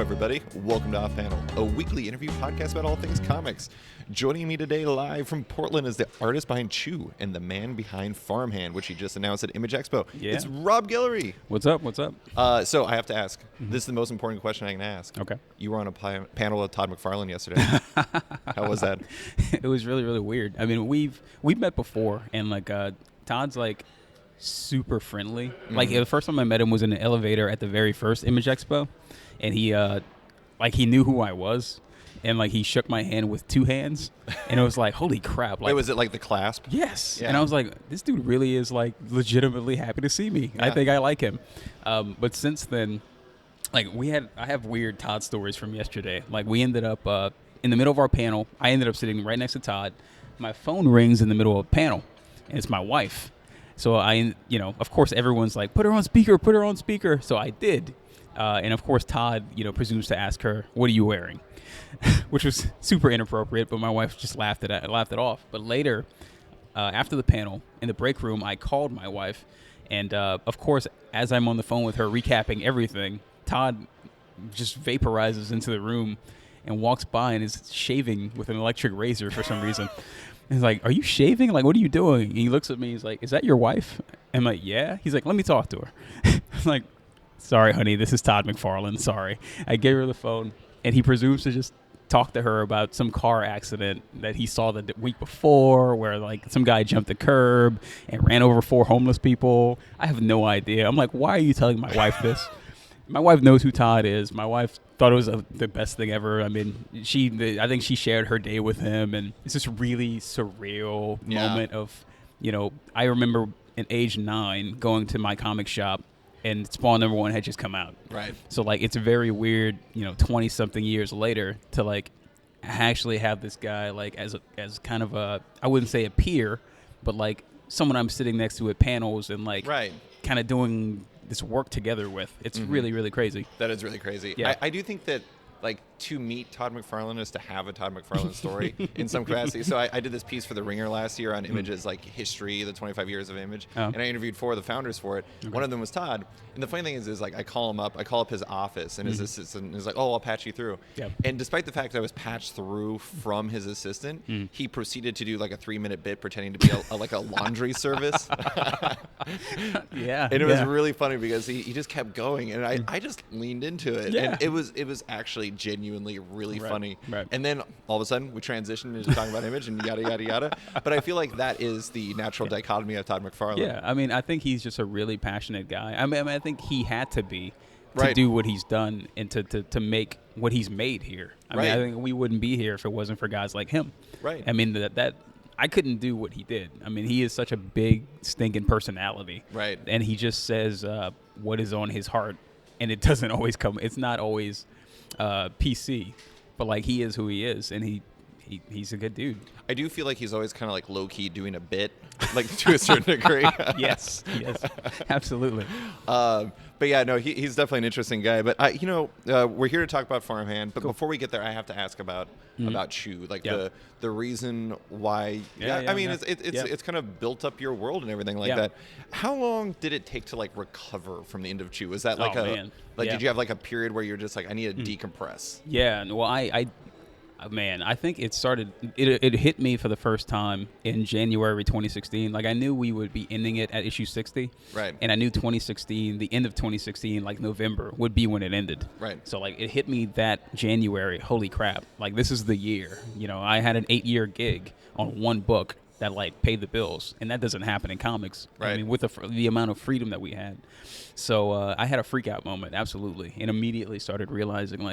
everybody. Welcome to Off Panel, a weekly interview podcast about all things comics. Joining me today live from Portland is the artist behind Chew and the man behind Farmhand, which he just announced at Image Expo. Yeah. It's Rob Guillory. What's up? What's up? So I have to ask. This is the most important question I can ask. Okay. You were on a panel with Todd McFarlane yesterday. How was that? It was really, really weird. I mean, we've met before, and Todd's super friendly. Mm-hmm. Like the first time I met him was in an elevator at the very first Image Expo, and he knew who I was. And he shook my hand with two hands, and it was like, holy crap! Wait, was it like the clasp? Yes. Yeah. And I was like, this dude really is legitimately happy to see me. Yeah. I think I like him. But since then, I have weird Todd stories from yesterday. We ended up in the middle of our panel. I ended up sitting right next to Todd. My phone rings in the middle of a panel, and it's my wife. So of course, everyone's like, put her on speaker. So I did. And of course, Todd, presumes to ask her, what are you wearing? Which was super inappropriate, but my wife just laughed it off. But later, after the panel, in the break room, I called my wife. And of course, as I'm on the phone with her recapping everything, Todd just vaporizes into the room and walks by and is shaving with an electric razor for some reason. And he's like, are you shaving? What are you doing? And he looks at me. He's like, is that your wife? I'm like, yeah. He's like, let me talk to her. I'm like, sorry, honey, this is Todd McFarlane. Sorry. I gave her the phone, and he presumes to just talk to her about some car accident that he saw the week before where some guy jumped the curb and ran over 4 homeless people. I have no idea. I'm like, why are you telling my wife this? My wife knows who Todd is. My wife thought it was the best thing ever. I mean, I think she shared her day with him, and it's this really surreal moment of, I remember at age 9 going to my comic shop, and Spawn #1 had just come out. Right. So it's very weird, 20 something years later to actually have this guy as kind of I wouldn't say a peer, but someone I'm sitting next to at panels and right. kind of doing this work together with. It's really, really crazy. That is really crazy. Yeah. I do think that to meet Todd McFarlane is to have a Todd McFarlane story in some capacity. So I did this piece for The Ringer last year on Image's history, the 25 years of Image, and I interviewed 4 of the founders for it. Okay. One of them was Todd. And the funny thing is I call up his office, and his assistant is like, oh, I'll patch you through. Yep. And despite the fact that I was patched through from his assistant, he proceeded to do a 3-minute bit pretending to be a laundry service. Yeah. And it was really funny because he just kept going, and I just leaned into it. Yeah. And it was actually genuinely really funny. Right. And then all of a sudden we transitioned into talking about Image and yada, yada, yada. But I feel like that is the natural dichotomy of Todd McFarlane. Yeah. I mean, I think he's just a really passionate guy. I mean, I think he had to be to do what he's done and to make what he's made here. I mean, I think we wouldn't be here if it wasn't for guys like him. Right. I mean, that I couldn't do what he did. I mean, he is such a big, stinking personality. Right. And he just says what is on his heart, and it doesn't always come. It's not always PC, but he is who he is, and he's a good dude. I do feel like he's always kind of low key doing a bit, to a certain degree. yes, absolutely. But yeah, no, he's definitely an interesting guy. But we're here to talk about Farmhand. But before we get there, I have to ask about Chew, the reason why. It's kind of built up your world and everything that. How long did it take to recover from the end of Chew? Was that did you have a period where you're just I need to decompress? Yeah, well, I think it started. It hit me for the first time in January 2016. I knew we would be ending it at issue 60, right? And I knew 2016, the end of 2016, November would be when it ended, right? So it hit me that January. Holy crap! This is the year. I had an 8-year gig on one book that paid the bills, and that doesn't happen in comics. Right. I mean, with the amount of freedom that we had. So I had a freak out moment, absolutely, and immediately started realizing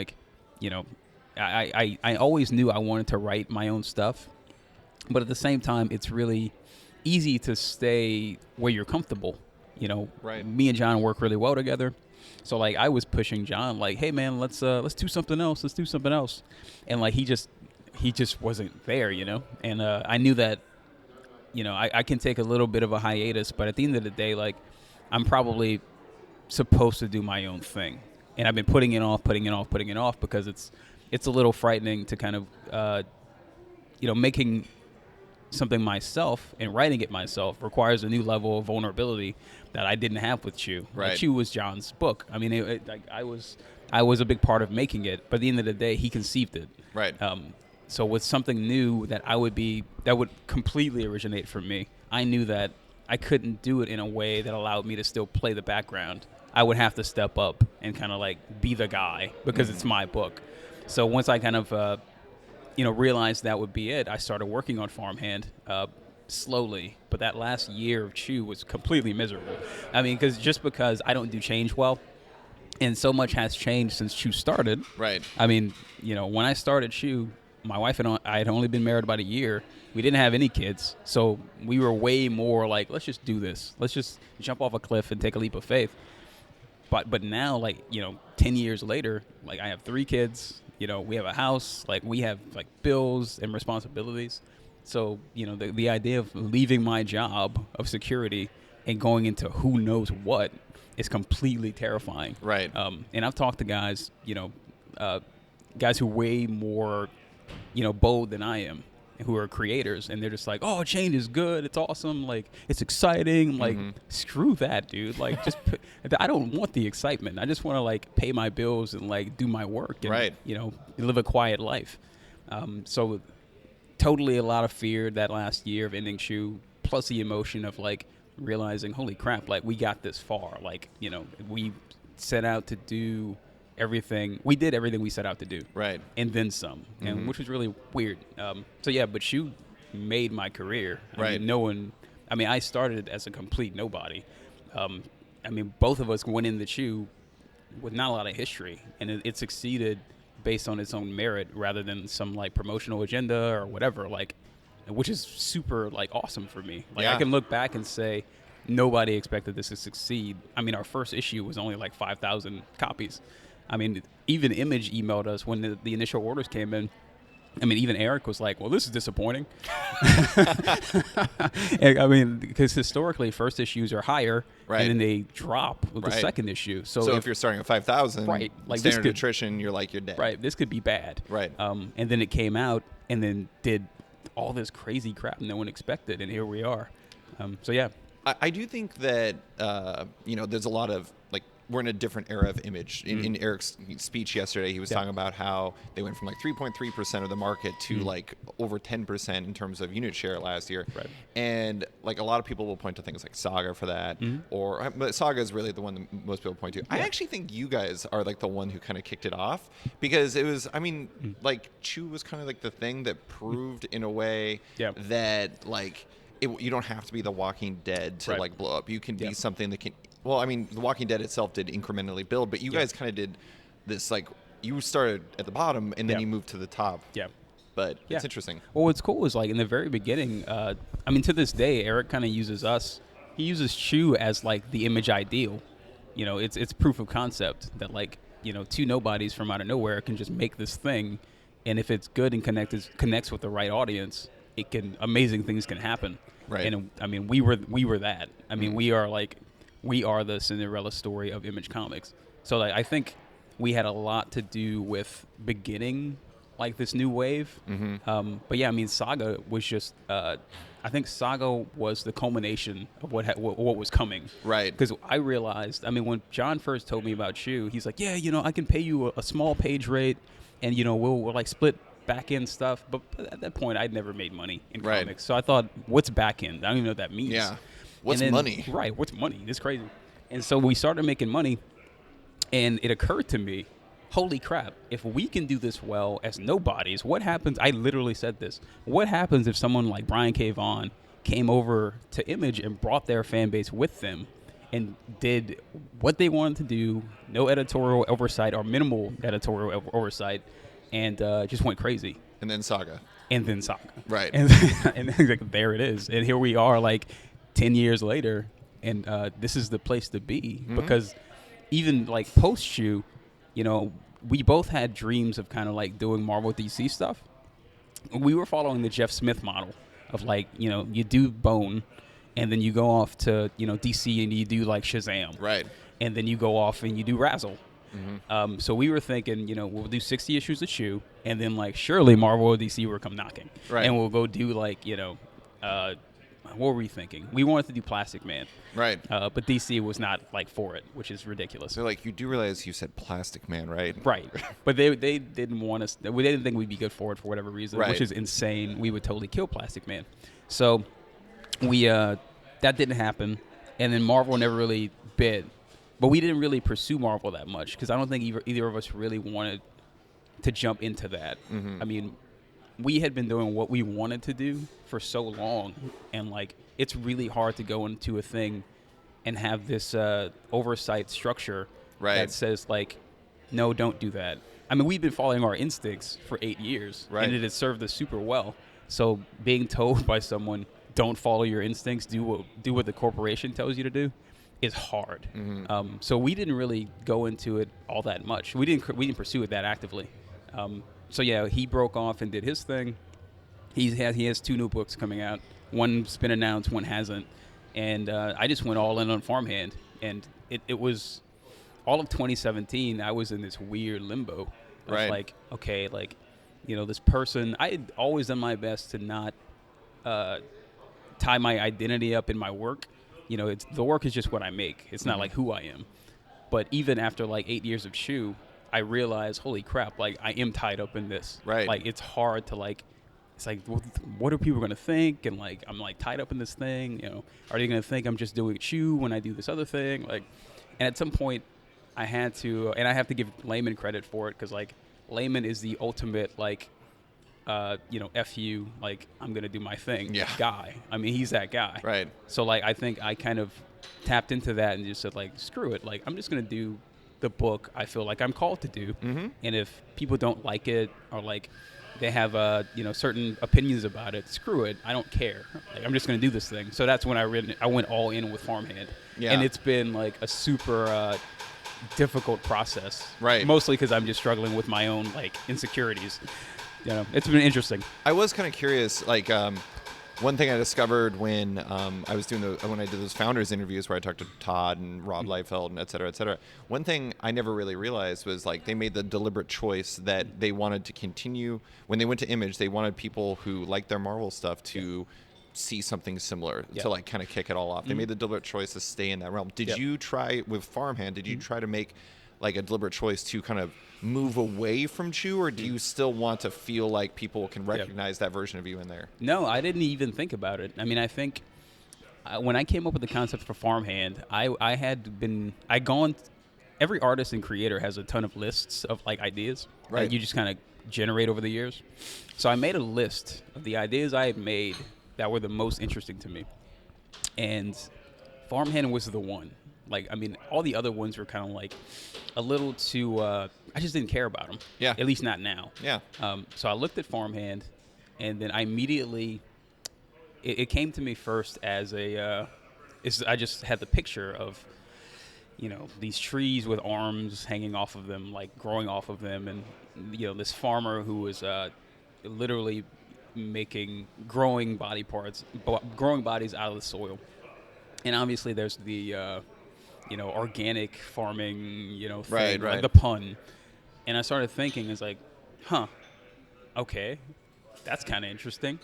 I always knew I wanted to write my own stuff, but at the same time, it's really easy to stay where you're comfortable. Right. Me and John work really well together, so I was pushing John hey man, let's do something else. Let's do something else, and he just wasn't there, And I knew that, I can take a little bit of a hiatus, but at the end of the day, I'm probably supposed to do my own thing, and I've been putting it off because it's a little frightening to kind of, making something myself and writing it myself requires a new level of vulnerability that I didn't have with Chew. Right. Chew was John's book. I mean, I was I was a big part of making it, but at the end of the day, he conceived it. Right. So with something new that would completely originate from me, I knew that I couldn't do it in a way that allowed me to still play the background. I would have to step up and kind of like be the guy because it's my book. So once I kind of, realized that would be it, I started working on Farmhand slowly. But that last year of Chew was completely miserable. I mean, because I don't do change well. And so much has changed since Chew started. Right. I mean, when I started Chew, my wife and I had only been married about a year. We didn't have any kids. So we were way more like, let's just do this. Let's just jump off a cliff and take a leap of faith. But now, 10 years later, I have 3 kids. We have a house. We have, bills and responsibilities. So, the idea of leaving my job of security and going into who knows what is completely terrifying. Right. And I've talked to guys, guys who are way more, bold than I am, who are creators, and they're just like, oh, change is good, it's awesome, it's exciting. Screw that, dude. I don't want the excitement. I just want to pay my bills and do my work and right. Live a quiet life. So totally a lot of fear that last year of ending Chew, plus the emotion of realizing, holy crap, we got this far. We set out to do everything. We did everything we set out to do. Right. And then some, and which was really weird. But Chew made my career. Right. I started as a complete nobody. Both of us went in the Chew with not a lot of history, and it succeeded based on its own merit rather than some promotional agenda or whatever, which is super awesome for me. I can look back and say nobody expected this to succeed. Our first issue was only 5,000 copies. Even Image emailed us when the initial orders came in. Even Eric was like, well, this is disappointing. Because historically, first issues are higher, right. and then they drop with the second issue. So if you're starting at 5,000, right, standard attrition, you're dead. Right, this could be bad. Right. And then it came out and then did all this crazy crap no one expected, and here we are. I do think that, there's a lot of, we're in a different era of Image. In Eric's speech yesterday, he was talking about how they went from 3.3% of the market to over 10% in terms of unit share last year. Right. And a lot of people will point to things like Saga for that, but Saga is really the one that most people point to. I actually think you guys are the one who kind of kicked it off, because it was, Chew was kind of the thing that proved in a way that you don't have to be The Walking Dead to blow up. You can be something that can. Well, The Walking Dead itself did incrementally build, but you guys kind of did this, you started at the bottom and then you moved to the top. Yeah. But it's interesting. Well, what's cool is, in the very beginning, to this day, Eric kind of uses us. He uses Chew as, the Image ideal. It's proof of concept that, 2 nobodies from out of nowhere can just make this thing, and if it's good and connects with the right audience, amazing things can happen. Right. And, we were that. We are the Cinderella story of Image Comics. So I think we had a lot to do with beginning this new wave. But Saga was just I think Saga was the culmination of what was coming. Right. Because I realized, when John first told me about Chew, he's like, yeah, I can pay you a small page rate, and we'll split back end stuff. But at that point, I'd never made money in comics, so I thought, what's back end? I don't even know what that means. Yeah. What's money? Right, what's money? It's crazy. And so we started making money, and it occurred to me, holy crap, if we can do this well as nobodies, what happens? I literally said this. What happens if someone like Brian K. Vaughan came over to Image and brought their fan base with them and did what they wanted to do, no editorial oversight or minimal editorial oversight, and just went crazy? And then Saga. Right. And there it is. And here we are 10 years later, and this is the place to be, because even post Chew, we both had dreams of kind of doing Marvel DC stuff. We were following the Jeff Smith model of you do Bone, and then you go off to DC and you do Shazam, right? And then you go off and you do Razzle. So we were thinking, we'll do 60 issues of Chew, and then surely Marvel or DC will come knocking, right? And we'll go do what were we thinking? We wanted to do Plastic Man. Right. But DC was not like for it, which is ridiculous. So like, you do realize you said Plastic Man, right? Right. But they didn't want us. They didn't think we'd be good for it for whatever reason, right. which is insane. We would totally kill Plastic Man. So we that didn't happen, and then Marvel never really bit. But we didn't really pursue Marvel that much because I don't think either of us really wanted to jump into that. Mm-hmm. I mean, we had been doing what we wanted to do for so long, and like it's really hard to go into a thing and have this oversight structure that says like, no, don't do that. I mean, we've been following our instincts for 8 years, and it has served us super well. So being told by someone, don't follow your instincts, do what the corporation tells you to do, is hard. Mm-hmm. So we didn't really go into it all that much. We didn't pursue it that actively. So yeah, he broke off and did his thing. He has 2 new books coming out. One's been announced, one hasn't. And I just went all in on Farmhand. And it was all of 2017. I was in this weird limbo. Of like, okay, like, you know, this person. I had always done my best to not tie my identity up in my work. You know, the work is just what I make. It's not like who I am. But even after like 8 years of Shoe, I realized, holy crap, like I am tied up in this. Right. Like it's hard to like, it's like, what are people going to think? And like, I'm like tied up in this thing, you know, are they going to think I'm just doing Shoe when I do this other thing? Like, and at some point I had to, and I have to give Layman credit for it. Cause like Layman is the ultimate, like, you know, F you, like I'm going to do my thing guy. I mean, he's that guy. Right. So like, I think I kind of tapped into that and just said like, screw it. Like, I'm just going to do the book I feel like I'm called to do. Mm-hmm. And if people don't like it or like they have, you know, certain opinions about it, screw it. I don't care. Like, I'm just going to do this thing. So that's when I went all in with Farmhand. Yeah. And it's been like a super difficult process. Right. Mostly because I'm just struggling with my own like insecurities. You know, it's been interesting. I was kind of curious, like, one thing I discovered when I was doing when I did those founders interviews where I talked to Todd and Rob Liefeld and et cetera, one thing I never really realized was like they made the deliberate choice that they wanted to continue. When they went to Image, they wanted people who liked their Marvel stuff to see something similar, to like kind of kick it all off. They made the deliberate choice to stay in that realm. Did you try with Farmhand, did you try to make like a deliberate choice to kind of move away from Chew, or do you still want to feel like people can recognize that version of you in there? No, I didn't even think about it. I mean, I think when I came up with the concept for Farmhand, I'd gone, every artist and creator has a ton of lists of like ideas that you just kind of generate over the years. So I made a list of the ideas I had made that were the most interesting to me. And Farmhand was the one. Like, I mean, all the other ones were kind of like a little too, I just didn't care about them. Yeah. At least not now. Yeah. So I looked at Farmhand, and then I immediately, it came to me first as I just had the picture of, you know, these trees with arms hanging off of them, like growing off of them. And, you know, this farmer who was literally growing bodies out of the soil. And obviously there's the, you know, organic farming, you know, thing, like the pun. And I started thinking, it's like, okay, that's kind of interesting.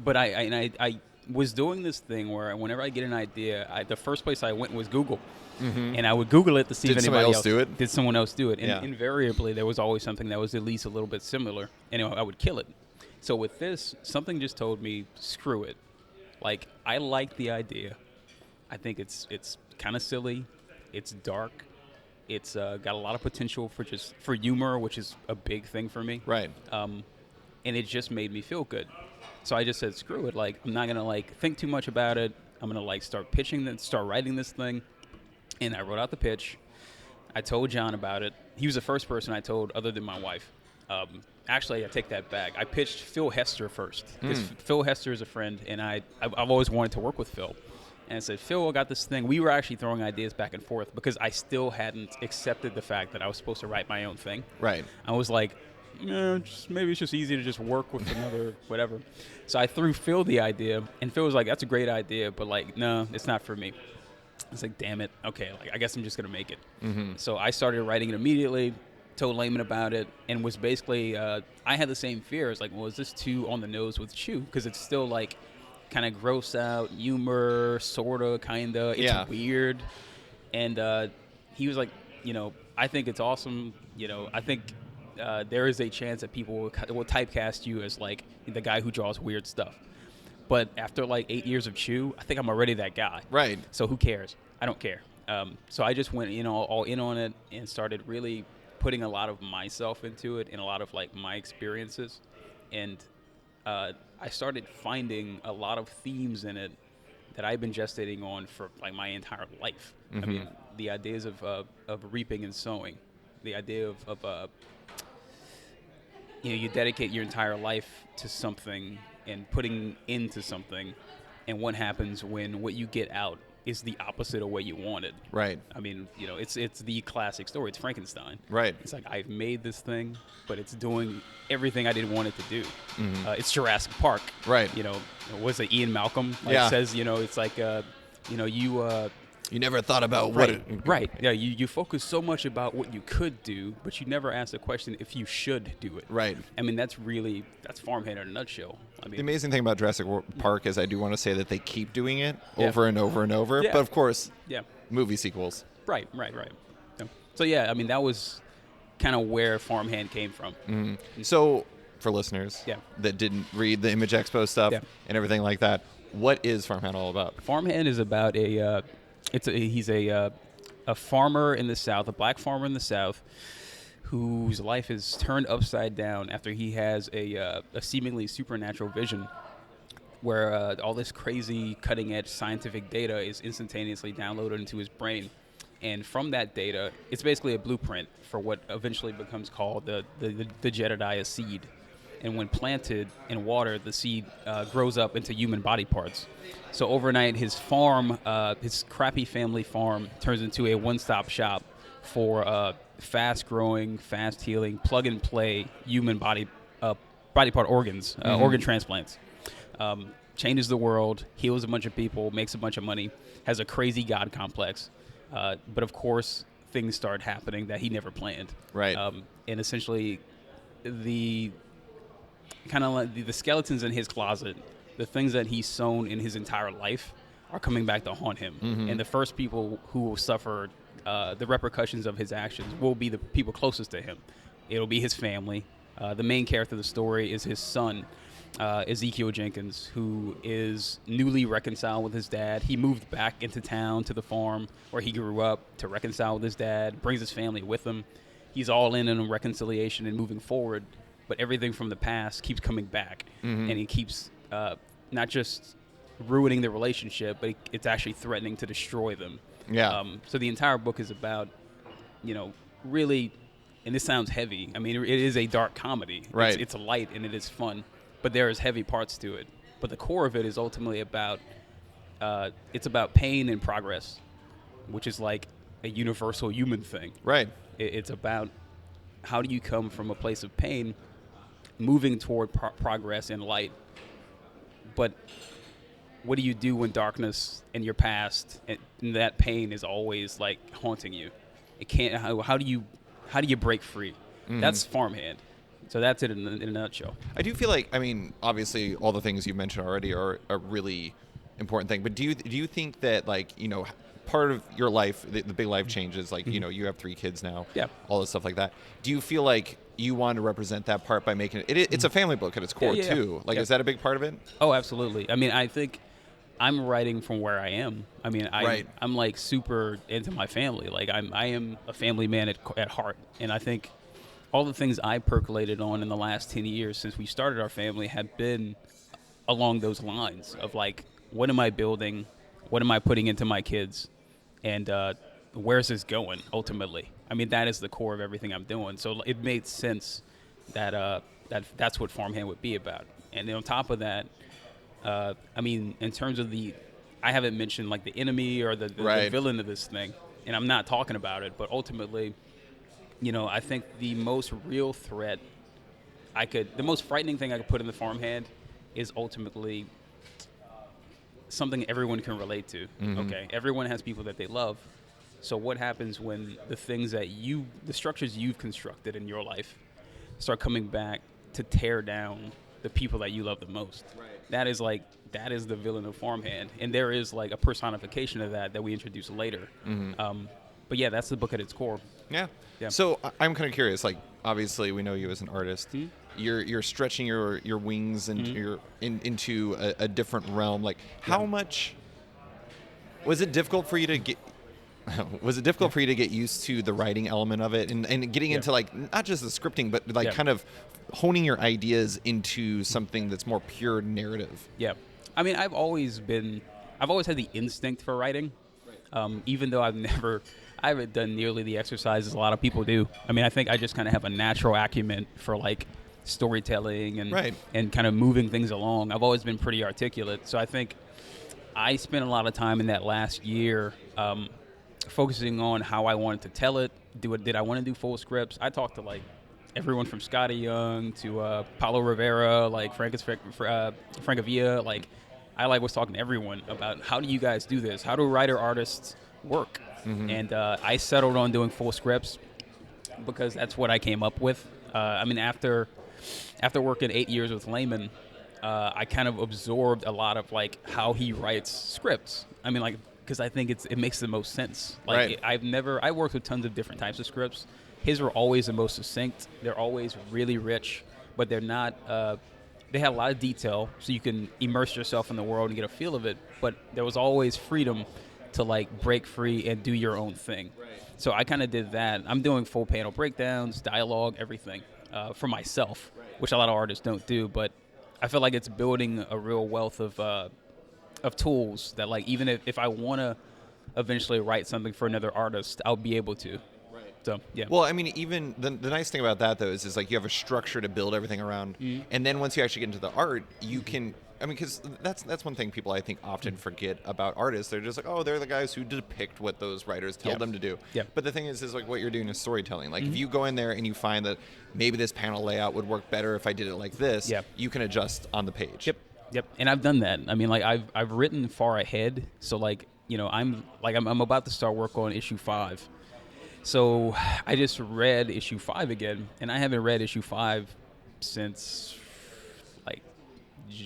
But I was doing this thing where whenever I get an idea, the first place I went was Google. Mm-hmm. And I would Google it to see if anybody else do it. Did someone else do it? And invariably, there was always something that was at least a little bit similar. And I would kill it. So with this, something just told me, screw it. Like, I like the idea. I think it's kind of silly. It's dark. It's got a lot of potential for humor, which is a big thing for me. Right. And it just made me feel good. So I just said, screw it. Like, I'm not going to, like, think too much about it. I'm going to, like, start writing this thing. And I wrote out the pitch. I told John about it. He was the first person I told other than my wife. Actually, I take that back. I pitched Phil Hester first. Because Phil Hester is a friend, and I've always wanted to work with Phil. And I said, Phil, I got this thing. We were actually throwing ideas back and forth because I still hadn't accepted the fact that I was supposed to write my own thing. Right. I was like, maybe it's just easy to just work with another whatever. So I threw Phil the idea, and Phil was like, that's a great idea, but like, no, it's not for me. I was like, damn it. Okay, like I guess I'm just going to make it. Mm-hmm. So I started writing it immediately, told Layman about it, and was basically, I had the same fear. It's like, well, is this too on the nose with Chew? Because it's still like kind of gross out humor, sorta, kinda. It's weird. And he was like, I think it's awesome. I think there is a chance that people will typecast you as like the guy who draws weird stuff. But after like 8 years of Chew, I think I'm already that guy. Right. So who cares? I don't care. So I just went, all in on it and started really putting a lot of myself into it and a lot of like my experiences. And I started finding a lot of themes in it that I've been gestating on for like my entire life. Mm-hmm. I mean, the ideas of reaping and sowing, the idea of you dedicate your entire life to something and putting into something, and what happens when what you get out is the opposite of what you wanted. Right. I mean, it's the classic story. It's Frankenstein. Right. It's like, I've made this thing, but it's doing everything I didn't want it to do. Mm-hmm. It's Jurassic Park. Right. Was it Ian Malcolm? Says, it's like, you never thought about Right. Yeah, you focus so much about what you could do, but you never ask the question if you should do it. Right. I mean, that's Farmhand in a nutshell. I mean, the amazing thing about Jurassic Park is I do want to say that they keep doing it over and over and over. Yeah. But of course, movie sequels. Right. So yeah, I mean, that was kind of where Farmhand came from. Mm-hmm. So for listeners that didn't read the Image Expo stuff and everything like that, what is Farmhand all about? Farmhand is about he's a farmer in the South, a black farmer in the South, whose life is turned upside down after he has a seemingly supernatural vision where all this crazy cutting-edge scientific data is instantaneously downloaded into his brain. And from that data, it's basically a blueprint for what eventually becomes called the Jedediah seed. And when planted in water, the seed grows up into human body parts. So overnight, his farm, his crappy family farm, turns into a one-stop shop for fast-growing, fast-healing, plug-and-play human body part organs, organ transplants. Changes the world, heals a bunch of people, makes a bunch of money, has a crazy God complex. But of course, things start happening that he never planned. Right. And essentially, the kind of like the skeletons in his closet, the things that he's sown in his entire life, are coming back to haunt him. Mm-hmm. And the first people who will suffer the repercussions of his actions will be the people closest to him. It'll be his family. The main character of the story is his son, Ezekiel Jenkins, who is newly reconciled with his dad. He moved back into town to the farm where he grew up to reconcile with his dad, brings his family with him. He's all in on reconciliation and moving forward, but everything from the past keeps coming back. Mm-hmm. And he keeps not just ruining the relationship, but it's actually threatening to destroy them. Yeah. So the entire book is about, really, and this sounds heavy. I mean, it is a dark comedy. Right. It's light and it is fun, but there is heavy parts to it. But the core of it is ultimately about, it's about pain and progress, which is like a universal human thing. Right. It's about how do you come from a place of pain, moving toward progress and light. But what do you do when darkness in your past and that pain is always like haunting you? It can't. How do you break free? Mm-hmm. That's Farmhand. So that's it in a nutshell. I do feel like, I mean, obviously all the things you mentioned already are a really important thing. But do you think that, like, part of your life, the big life changes, like, mm-hmm. You have 3 kids now, all this stuff like that. Do you feel like you want to represent that part by making it's a family book at its core too? Like, is that a big part of it? Oh, absolutely. I mean, I think I'm writing from where I am. I mean, I'm like super into my family. Like I am a family man at heart. And I think all the things I percolated on in the last 10 years since we started our family have been along those lines of like, what am I building? What am I putting into my kids? And where's this going ultimately? I mean, that is the core of everything I'm doing. So it made sense that that's what Farmhand would be about. And then on top of that, I mean, in terms of I haven't mentioned like the enemy or the villain of this thing, and I'm not talking about it, but ultimately, I think the most real threat the most frightening thing I could put in the Farmhand is ultimately something everyone can relate to. Mm-hmm. Okay, everyone has people that they love. So what happens when the things the structures you've constructed in your life start coming back to tear down the people that you love the most. Right. That is the villain of Farmhand, and there is like a personification of that we introduce later. But yeah, that's the book at its core. Yeah. Yeah. So I'm kind of curious. Like, obviously, we know you as an artist. Mm-hmm. You're stretching your wings and you're into a different realm. Like, how much was it difficult for you to get? Was it difficult for you to get used to the writing element of it and getting into like not just the scripting, but like kind of honing your ideas into something that's more pure narrative? Yeah. I mean, I've always had the instinct for writing, even though I haven't done nearly the exercises a lot of people do. I mean, I think I just kind of have a natural acumen for like storytelling and kind of moving things along. I've always been pretty articulate, so I think I spent a lot of time in that last year focusing on how I wanted to tell it. Did I want to do full scripts? I talked to like everyone from Scotty Young to Paulo Rivera, like Francavilla. Like I was talking to everyone about how do you guys do this? How do writer-artists work? And I settled on doing full scripts because that's what I came up with. I mean, after working 8 years with Lehman, I kind of absorbed a lot of like how he writes scripts. I mean, like, because I think it makes the most sense. Like, I worked with tons of different types of scripts. His were always the most succinct. They're always really rich, but they're not. They had a lot of detail, so you can immerse yourself in the world and get a feel of it. But there was always freedom to like break free and do your own thing. So I kind of did that. I'm doing full panel breakdowns, dialogue, everything for myself, which a lot of artists don't do. But I feel like it's building a real wealth of tools that, like, even if I want to eventually write something for another artist, I'll be able to. Right. So, yeah. Well, I mean, even the nice thing about that, though, is like you have a structure to build everything around. And then once you actually get into the art, you can, I mean, because that's one thing people I think often forget about artists. They're just like, oh, they're the guys who depict what those writers tell them to do. Yeah. But the thing is like what you're doing is storytelling. Like if you go in there and you find that maybe this panel layout would work better if I did it like this, you can adjust on the page. Yep. And I've done that. I mean, like I've written far ahead. So like, you know, I'm about to start work on issue 5. So I just read issue 5 again, and I haven't read issue 5 since like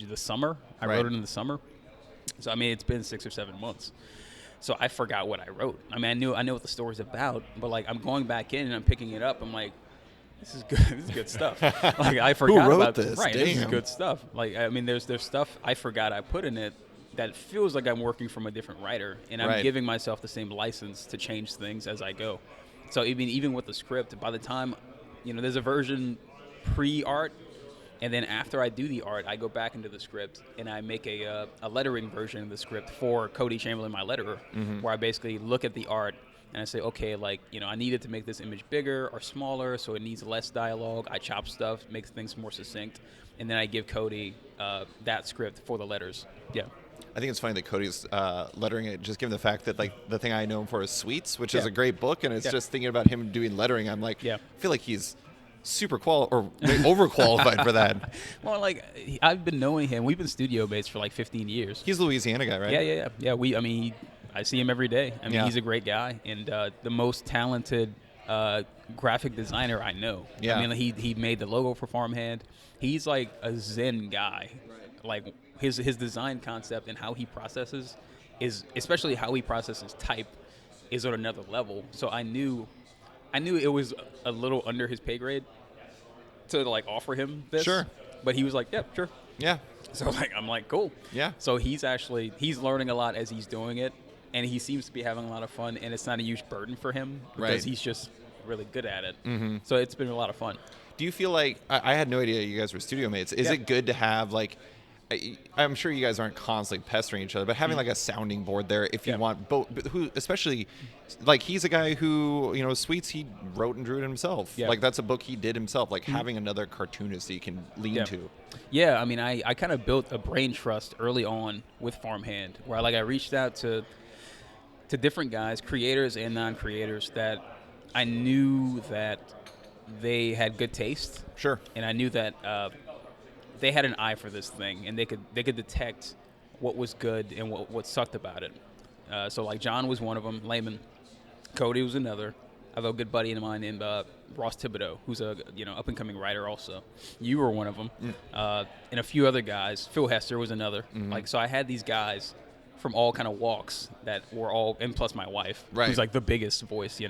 the summer. I wrote it in the summer. So I mean, it's been 6 or 7 months. So I forgot what I wrote. I mean, I know what the story's about, but like I'm going back in and I'm picking it up. I'm like, this is good. This is good stuff. Like I forgot Who wrote about this. Right, Damn. This is good stuff. Like I mean, there's stuff I forgot I put in it that feels like I'm working from a different writer, and I'm giving myself the same license to change things as I go. So even with the script, by the time, you know, there's a version pre-art, and then after I do the art, I go back into the script and I make a lettering version of the script for Cody Chamberlain, my letterer, where I basically look at the art and I say, okay, like, you know, I needed to make this image bigger or smaller, so it needs less dialogue. I chop stuff, make things more succinct, and then I give Cody that script for the letters. Yeah. I think it's funny that Cody's lettering it, just given the fact that, like, the thing I know him for is Sweets, which is a great book, and it's just thinking about him doing lettering. I'm like, I feel like he's super overqualified for that. Well, like, I've been knowing him. We've been studio mates for like 15 years. He's a Louisiana guy, right? Yeah. I see him every day. I mean, he's a great guy and the most talented graphic designer I know. Yeah. I mean, he made the logo for Farmhand. He's like a Zen guy. Like his design concept and how he processes especially how he processes type is on another level. So I knew it was a little under his pay grade to like offer him this. Sure. But he was like, yeah, sure. Yeah. So like I'm like, cool. Yeah. So he's learning a lot as he's doing it, and he seems to be having a lot of fun, and it's not a huge burden for him because he's just really good at it. Mm-hmm. So it's been a lot of fun. Do you feel like I had no idea you guys were studio mates? Is it good to have like? I'm sure you guys aren't constantly pestering each other, but having like a sounding board there, if you want both, who especially, like he's a guy who, you know, Sweets, he wrote and drew it himself. Yeah. Like that's a book he did himself. Like having another cartoonist that you can lean to. Yeah, I mean, I kind of built a brain trust early on with Farmhand, where I reached out to different guys, creators and non-creators, that I knew that they had good taste. Sure. And I knew that they had an eye for this thing, and they could detect what was good and what sucked about it. So like John was one of them, Layman. Cody was another. have a good buddy of mine named Ross Thibodeau, who's a up and coming writer. Also, you were one of them, and a few other guys. Phil Hester was another. Like, so I had these guys from all kind of walks that were all, and plus my wife, who's like the biggest voice,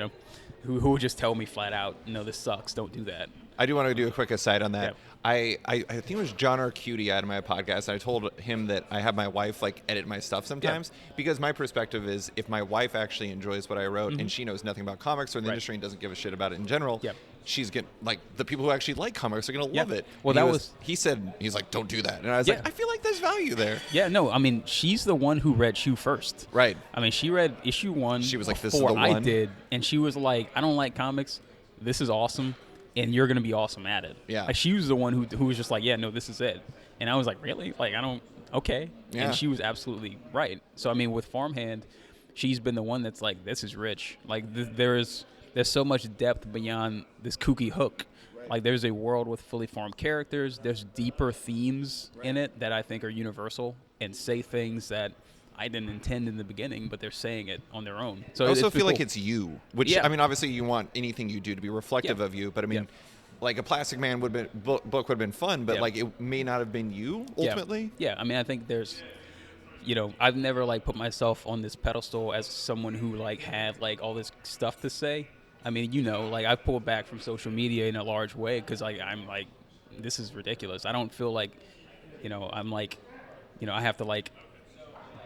who would just tell me flat out, no, this sucks, don't do that. I do want to do a quick aside on that. Yeah. I think it was John Arcudi out of my podcast, and I told him that I have my wife edit my stuff sometimes, because my perspective is, if my wife actually enjoys what I wrote and she knows nothing about comics or the industry and doesn't give a shit about it in general, she's going to, the people who actually like comics are going to love it. Well, he's like, don't do that. And I was like, I feel like there's value there. Yeah, no, I mean, she's the one who read Shoe first. Right. I mean, she read issue 1 she was like, before this is the one. I did, and she was like, I don't like comics. This is awesome. And you're going to be awesome at it. Yeah. Like, she was the one who was just like, yeah, no, this is it. And I was like, really? Like, okay. Yeah. And she was absolutely right. So, I mean, with Farmhand, she's been the one that's like, this is rich. Like, there's so much depth beyond this kooky hook. Like, there's a world with fully formed characters. There's deeper themes in it that I think are universal and say things that I didn't intend in the beginning, but they're saying it on their own. So I also feel like it's you, which, I mean, obviously you want anything you do to be reflective of you, but I mean, like a Plastic Man book would have been fun, but like it may not have been you ultimately. Yeah, I mean, I think there's, I've never like put myself on this pedestal as someone who like had like all this stuff to say. I mean, like I pulled back from social media in a large way because like I'm like, this is ridiculous. I don't feel like, I'm like, I have to like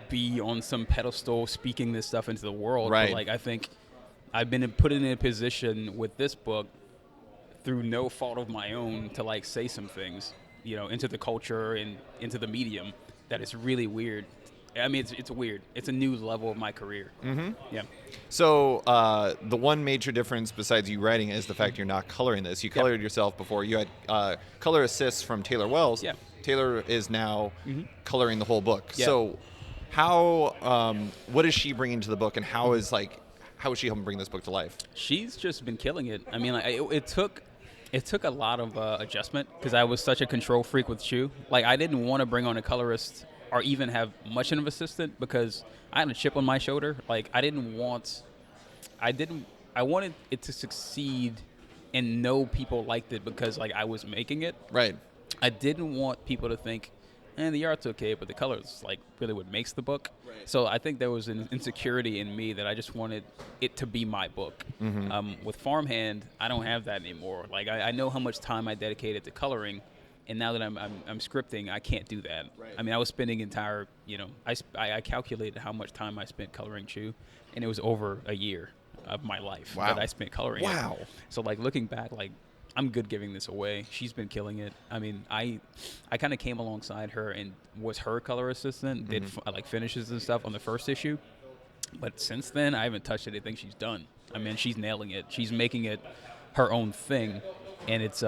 be on some pedestal speaking this stuff into the world. Right. But like I think I've been put in a position with this book through no fault of my own to like say some things, into the culture and into the medium that is really weird. I mean, it's weird. It's a new level of my career. Mm-hmm. Yeah. So the one major difference besides you writing is the fact you're not coloring this. You colored yourself before. You had color assists from Taylor Wells. Yeah. Taylor is now coloring the whole book. Yeah. So what is she bringing to the book, and how is she helping bring this book to life? She's just been killing it. I mean, like, it took a lot of adjustment because I was such a control freak with Shoe. Like, I didn't want to bring on a colorist or even have much of an assistant because I had a chip on my shoulder. Like, I wanted it to succeed and know people liked it because like I was making it. Right. I didn't want people to think, the art's okay, but the color's like really what makes the book. Right. So I think there was an insecurity in me that I just wanted it to be my book. Mm-hmm. With Farmhand, I don't have that anymore. Like I know how much time I dedicated to coloring, and now that I'm scripting, I can't do that. Right. I mean, I was spending entire, I calculated how much time I spent coloring Shoe, and it was over a year of my life that I spent coloring. Wow. It. So like looking back, like, I'm good giving this away. She's been killing it. I mean, I kind of came alongside her and was her color assistant, did like finishes and stuff on the first issue. But since then, I haven't touched anything she's done. I mean, she's nailing it. She's making it her own thing, and it's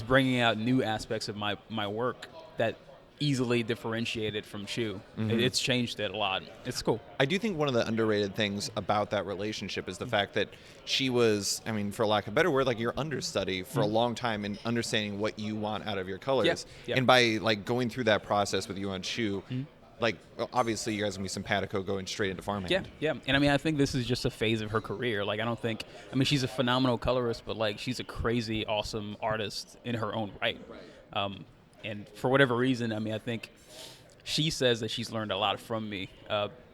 bringing out new aspects of my work that easily differentiated from Shoe. It's changed it a lot. It's cool. I do think one of the underrated things about that relationship is the fact that she was, I mean, for lack of a better word, like your understudy for a long time in understanding what you want out of your colors. Yeah. And by like going through that process with you on Shoe, like obviously you guys are going to be simpatico going straight into Farmhand. Yeah. And I mean, I think this is just a phase of her career. Like, I mean, she's a phenomenal colorist, but like she's a crazy, awesome artist in her own right. And for whatever reason, I mean, I think she says that she's learned a lot from me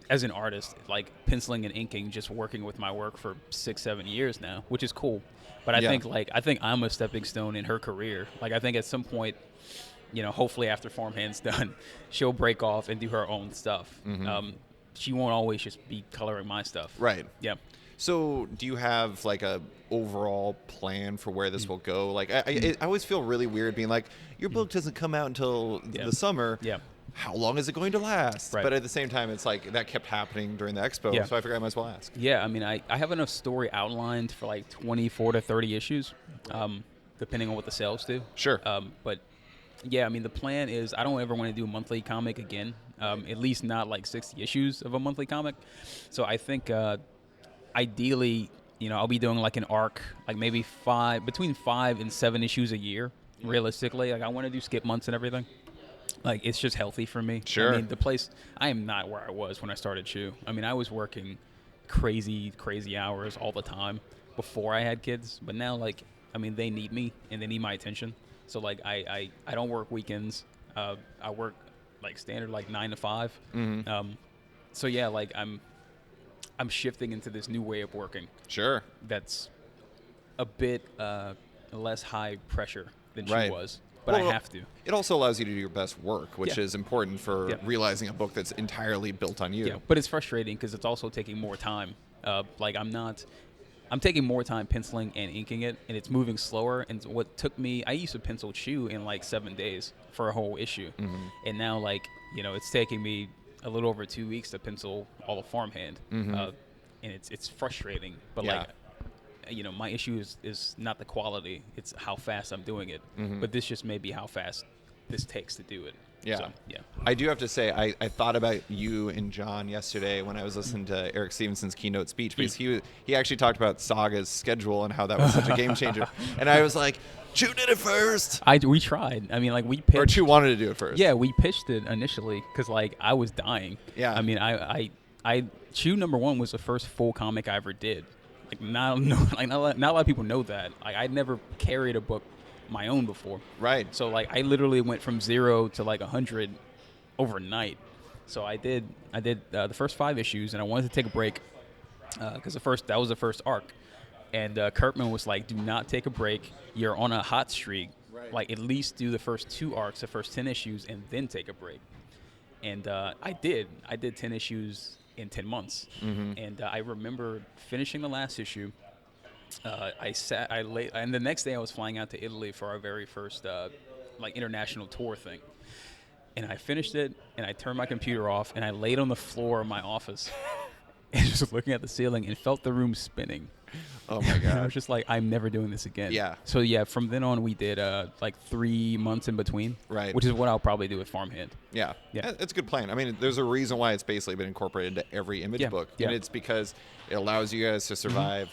as an artist, like penciling and inking, just working with my work for 6-7 years now, which is cool. But I think I'm a stepping stone in her career. Like, I think at some point, hopefully after Farmhand's done, she'll break off and do her own stuff. She won't always just be coloring my stuff. Right. Yeah. So do you have like a overall plan for where this will go? Like I always feel really weird being like, your book doesn't come out until the summer. Yeah. How long is it going to last? Right. But at the same time, it's like that kept happening during the expo, so I figured I might as well ask. Yeah, I mean, I have enough story outlined for like 24 to 30 issues, depending on what the sales do. Sure. But yeah, I mean, the plan is I don't ever want to do a monthly comic again, at least not like 60 issues of a monthly comic. So I think ideally, I'll be doing like an arc, like maybe between 5 and 7 issues a year, realistically. Like I want to do skip months and everything. Like it's just healthy for me. Sure. I mean, I am not where I was when I started Shoe. I mean, I was working crazy hours all the time. before I had kids, but now, like, I mean, they need me and they need my attention. So, like, I don't work weekends. I work, like, standard, like, 9 to 5. So, yeah, like, I'm shifting into this new way of working. Sure. That's a bit less high pressure than Right. she was, but I have to. It also allows you to do your best work, which is important for realizing a book that's entirely built on you. Yeah, but it's frustrating because it's also taking more time. Like, I'm taking more time penciling and inking it, and it's moving slower. And what took me, I used to pencil chew in like 7 days for a whole issue. And now, like, you know, it's taking me a little over 2 weeks to pencil all of Farmhand. And it's frustrating. But, like, you know, my issue is not the quality, it's how fast I'm doing it. But this just may be how fast this takes to do it. Yeah. So, yeah. I do have to say, I thought about you and John yesterday when I was listening to Eric Stevenson's keynote speech, because he actually talked about Saga's schedule and how that was such a game changer. And I was like, Chew did it first. We tried. I mean, like, we pitched. Or Chew wanted to do it first. Yeah, we pitched it initially because, like, I was dying. Yeah. I mean, I Chew #1 was the first full comic I ever did. Like, not a lot of people know that. Like, I'd never carried a book my own before. Right. So, like, I literally went from 0 to like 100 overnight. So I did the first 5 issues, and I wanted to take a break because that was the first arc. And Kurtman was like, "Do not take a break. You're on a hot streak. Right. Like, at least do the first 2 arcs, the first 10 issues, and then take a break." And I did 10 issues in 10 months. And I remember finishing the last issue. And the next day I was flying out to Italy for our very first like, international tour thing. And I finished it, and I turned my computer off, and I laid on the floor of my office and just looking at the ceiling and felt the room spinning. Oh my god! I was just like, I'm never doing this again. Yeah. So yeah, from then on we did like 3 months in between. Right. Which is what I'll probably do with Farmhand. Yeah. It's a good plan. I mean, there's a reason why it's basically been incorporated into every Image book, and it's because it allows you guys to survive.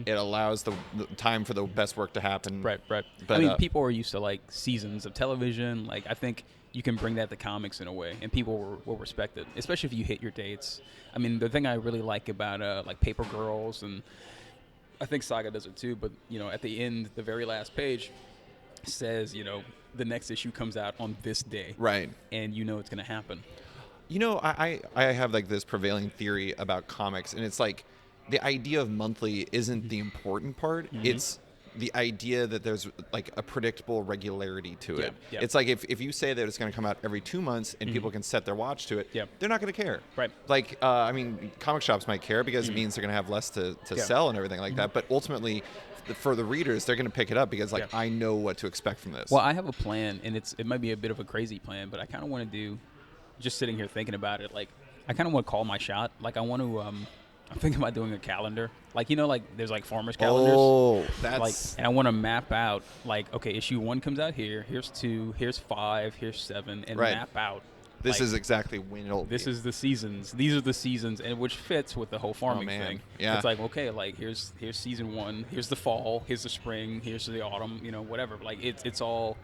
It allows the time for the best work to happen. Right. But I mean, people are used to, like, seasons of television. Like, I think you can bring that to comics in a way, and people will respect it, especially if you hit your dates. I mean, the thing I really like about like Paper Girls, and I think Saga does it too, but, you know, at the end, the very last page says, you know, the next issue comes out on this day. Right. And you know it's going to happen. You know, I have, like, this prevailing theory about comics, and it's like, the idea of monthly isn't the important part. It's the idea that there's, like, a predictable regularity to it. It's like if you say that it's going to come out every 2 months and people can set their watch to it, they're not going to care. Right. Like, I mean, comic shops might care because it means they're going to have less to sell and everything like that. But ultimately, for the readers, they're going to pick it up because, like, I know what to expect from this. Well, I have a plan, and it might be a bit of a crazy plan, but I kind of want to do, just sitting here thinking about it, like, I kind of want to call my shot. Like, I want to... I'm thinking about doing a calendar. Like, you know, like, there's, like, farmers calendars. Oh, that's... Like, and I want to map out, like, okay, issue 1 comes out here. Here's 2. Here's 5. Here's 7. And map out. This like, is exactly when it'll This is the seasons. These are the seasons, and which fits with the whole farming thing. Yeah. It's like, okay, like, here's season 1. Here's the fall. Here's the spring. Here's the autumn. You know, whatever. Like, it's all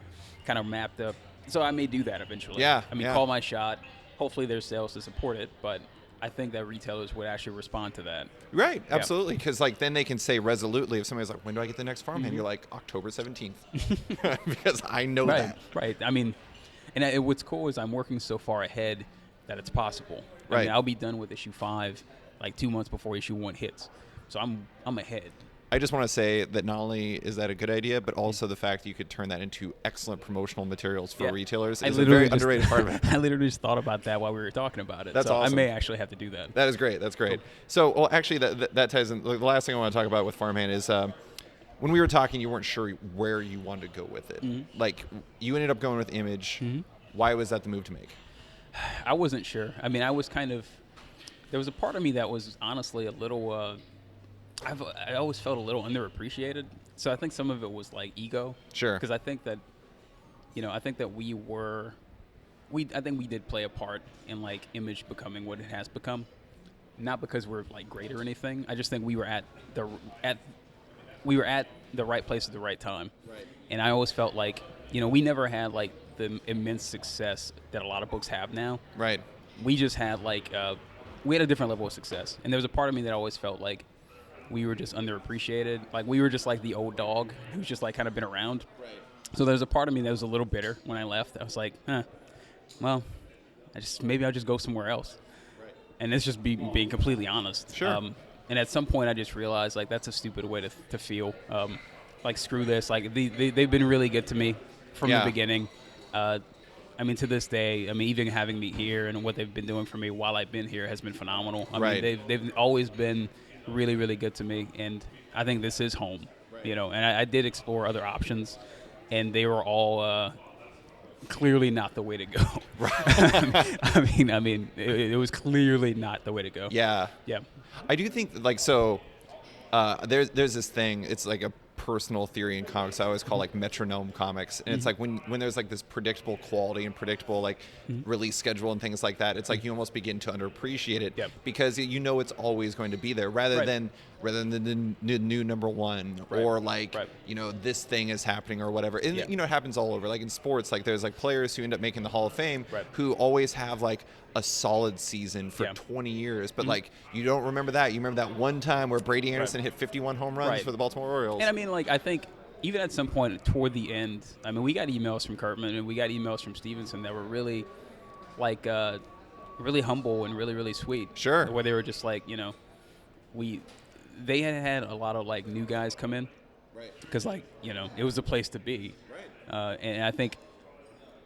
kind of mapped up. So I may do that eventually. Yeah. I mean, call my shot. Hopefully there's sales to support it, but... I think that retailers would actually respond to that. Right, absolutely, because, like, then they can say resolutely, if somebody's like, when do I get the next Farmhand? You're like, October 17th, because I know that. Right, I mean, and what's cool is I'm working so far ahead that it's possible. I mean, I'll be done with issue 5 like 2 months before issue 1 hits, so I'm ahead. I just want to say that not only is that a good idea, but also the fact that you could turn that into excellent promotional materials for retailers is a very underrated part of it. I literally just thought about that while we were talking about it. That's awesome. I may actually have to do that. That is great. That's great. Cool. So, well, actually, that ties in. The last thing I want to talk about with Farmhand is when we were talking, you weren't sure where you wanted to go with it. Like, you ended up going with Image. Why was that the move to make? I wasn't sure. I mean, I was kind of... There was a part of me that was honestly a little... I always felt a little underappreciated. So I think some of it was, like, ego. Sure. Because I think that, you know, I think we did play a part in, like, Image becoming what it has become. Not because we're, like, great or anything. I just think we were at the right place at the right time. Right. And I always felt like, you know, we never had, like, the immense success that a lot of books have now. Right. We just had, like, we had a different level of success. And there was a part of me that always felt like we were just underappreciated. Like, we were just like the old dog who's just like kind of been around. Right. So there's a part of me that was a little bitter when I left. I was like, well, maybe I'll just go somewhere else. Right. And it's just being completely honest. Sure. And at some point I just realized, like, that's a stupid way to feel. Like, screw this. Like, they've been really good to me from the beginning. I mean, to this day, I mean, even having me here and what they've been doing for me while I've been here has been phenomenal. I mean, they've always been really, really good to me, and I think this is home, you know. And I did explore other options, and they were all clearly not the way to go. Right. I mean, it was clearly not the way to go. Yeah. Yeah. I do think, like, so there's this thing. It's like a personal theory in comics I always call like metronome comics, and it's like when there's like this predictable quality and predictable like release schedule and things like that, it's like you almost begin to underappreciate it because you know it's always going to be there rather than the new number one or like you know, this thing is happening or whatever. And you know, it happens all over. Like in sports, like there's like players who end up making the Hall of Fame who always have like a solid season for 20 years, but like you don't remember that. You remember that one time where Brady Anderson hit 51 home runs for the Baltimore Orioles. And I mean, like, I think even at some point toward the end, I mean, we got emails from Kurtman and we got emails from Stevenson that were really like really humble and really, really sweet. Sure. Where they were just like, you know, they had a lot of like new guys come in, because like, you know, it was a place to be, and I think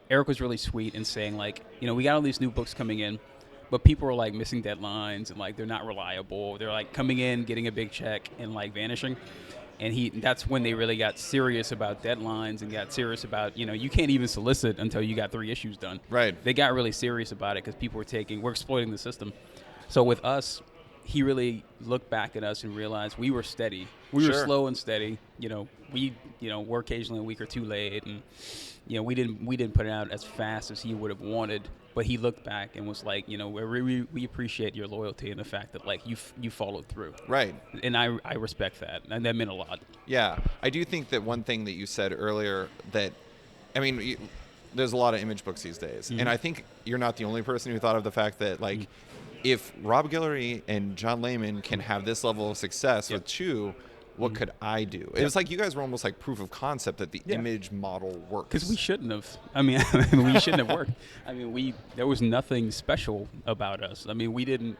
Eric was really sweet in saying, like, you know, we got all these new books coming in, but people are like missing deadlines and like they're not reliable. They're like coming in, getting a big check, and like vanishing. And that's when they really got serious about deadlines and got serious about, you know, you can't even solicit until you got 3 issues done. Right. They got really serious about it because people we're exploiting the system. So with us, he really looked back at us and realized we were steady. We were slow and steady. You know, we're occasionally a week or two late, and you know, we didn't put it out as fast as he would have wanted. But he looked back and was like, you know, we appreciate your loyalty and the fact that like you followed through. Right. And I respect that, and that meant a lot. Yeah, I do think that one thing that you said earlier that, I mean, there's a lot of image books these days, and I think you're not the only person who thought of the fact that like. If Rob Guillory and John Layman can have this level of success with Chew, what could I do? It was like you guys were almost like proof of concept that the image model works. Because we shouldn't have. I mean, we shouldn't have worked. I mean, there was nothing special about us. I mean, we didn't